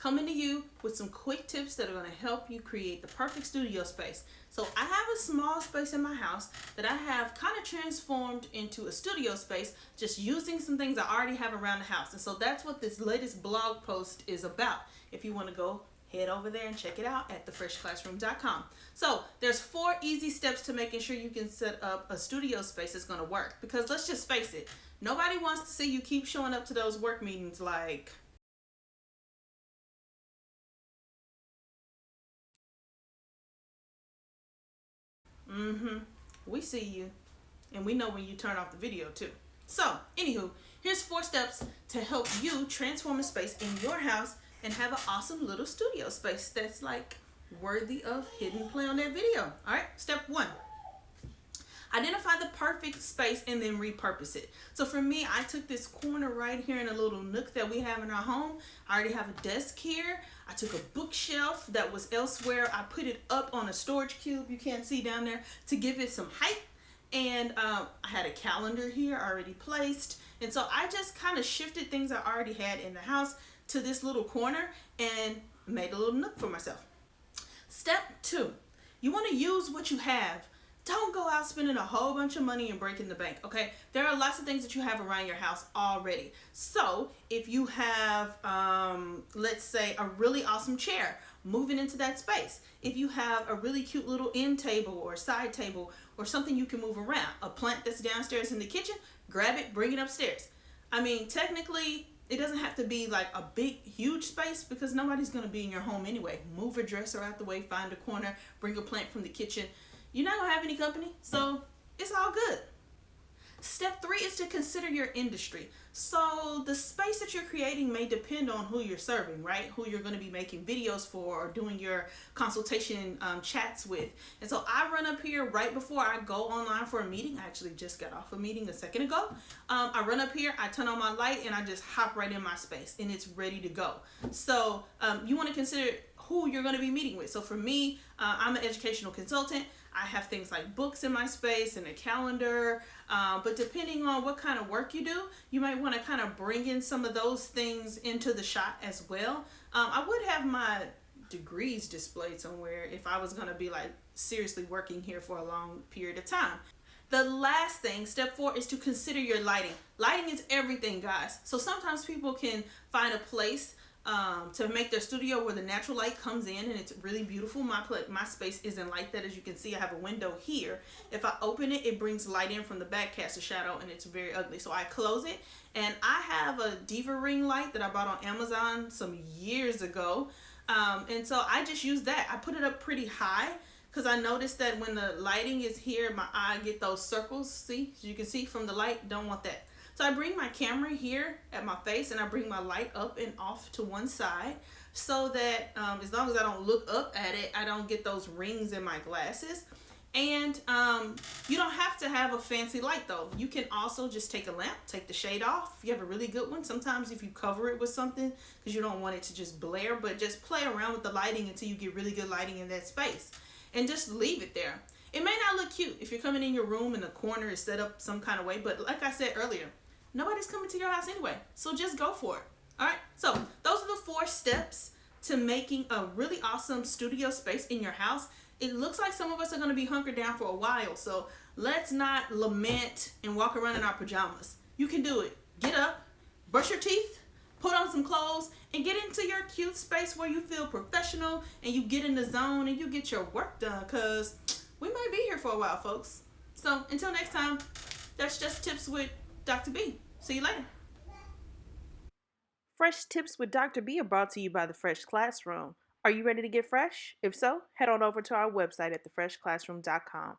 coming to you with some quick tips that are going to help you create the perfect studio space. So I have a small space in my house that I have kind of transformed into a studio space just using some things I already have around the house. And so that's what this latest blog post is about. If you want to go head over there and check it out at thefreshclassroom.com. So there's 4 easy steps to making sure you can set up a studio space that's going to work. Because let's just face it, nobody wants to see you keep showing up to those work meetings like, we see you, and we know when you turn off the video too. So, anywho, here's 4 steps to help you transform a space in your house and have an awesome little studio space that's like worthy of hidden play on that video. All right, step 1. Identify the perfect space and then repurpose it. So for me, I took this corner right here in a little nook that we have in our home. I already have a desk here. I took a bookshelf that was elsewhere. I put it up on a storage cube you can't see down there to give it some height. And I had a calendar here already placed. And so I just kind of shifted things I already had in the house to this little corner and made a little nook for myself. Step 2, you want to use what you have. Don't go out spending a whole bunch of money and breaking the bank, okay? There are lots of things that you have around your house already. So if you have, let's say, a really awesome chair, move it into that space. If you have a really cute little end table or side table or something you can move around, a plant that's downstairs in the kitchen, grab it, bring it upstairs. I mean, technically, it doesn't have to be like a big, huge space because nobody's going to be in your home anyway. Move a dresser out the way, find a corner, bring a plant from the kitchen. You're not going to have any company, so it's all good. Step 3 is to consider your industry. So the space that you're creating may depend on who you're serving, right? Who you're going to be making videos for or doing your consultation chats with. And so I run up here right before I go online for a meeting. I actually just got off a meeting a second ago. I run up here, I turn on my light, and I just hop right in my space, and it's ready to go. So you want to consider who you're going to be meeting with. So for me, I'm an educational consultant. I have things like books in my space and a calendar, but depending on what kind of work you do, you might want to kind of bring in some of those things into the shot as well. I would have my degrees displayed somewhere if I was going to be like seriously working here for a long period of time. The last thing, step 4, is to consider your lighting. Lighting is everything, guys. So sometimes people can find a place to make their studio where the natural light comes in and it's really beautiful. My space isn't like that. As you can see, I have a window here. If I open it, it brings light in from the back, casts a shadow, and it's very ugly. So I close it, and I have a diva ring light that I bought on Amazon some years ago, and so I just use that. I put it up pretty high because I noticed that when the lighting is here, my eye get those circles. See, as you can see from the light, don't want that. So I bring my camera here at my face and I bring my light up and off to one side so that as long as I don't look up at it, I don't get those rings in my glasses. And you don't have to have a fancy light though. You can also just take a lamp, take the shade off. If you have a really good one, sometimes if you cover it with something because you don't want it to just blare, but just play around with the lighting until you get really good lighting in that space and just leave it there. It may not look cute if you're coming in your room and the corner is set up some kind of way, but like I said earlier, nobody's coming to your house anyway, so just go for it. All right, so those are the 4 steps to making a really awesome studio space in your house. It looks like some of us are going to be hunkered down for a while, so let's not lament and walk around in our pajamas. You can do it. Get up, brush your teeth, put on some clothes, and get into your cute space where you feel professional and you get in the zone and you get your work done, because we might be here for a while, folks. So until next time, that's just tips with Dr. B. See you later. Fresh Tips with Dr. B are brought to you by The Fresh Classroom. Are you ready to get fresh? If so, head on over to our website at thefreshclassroom.com.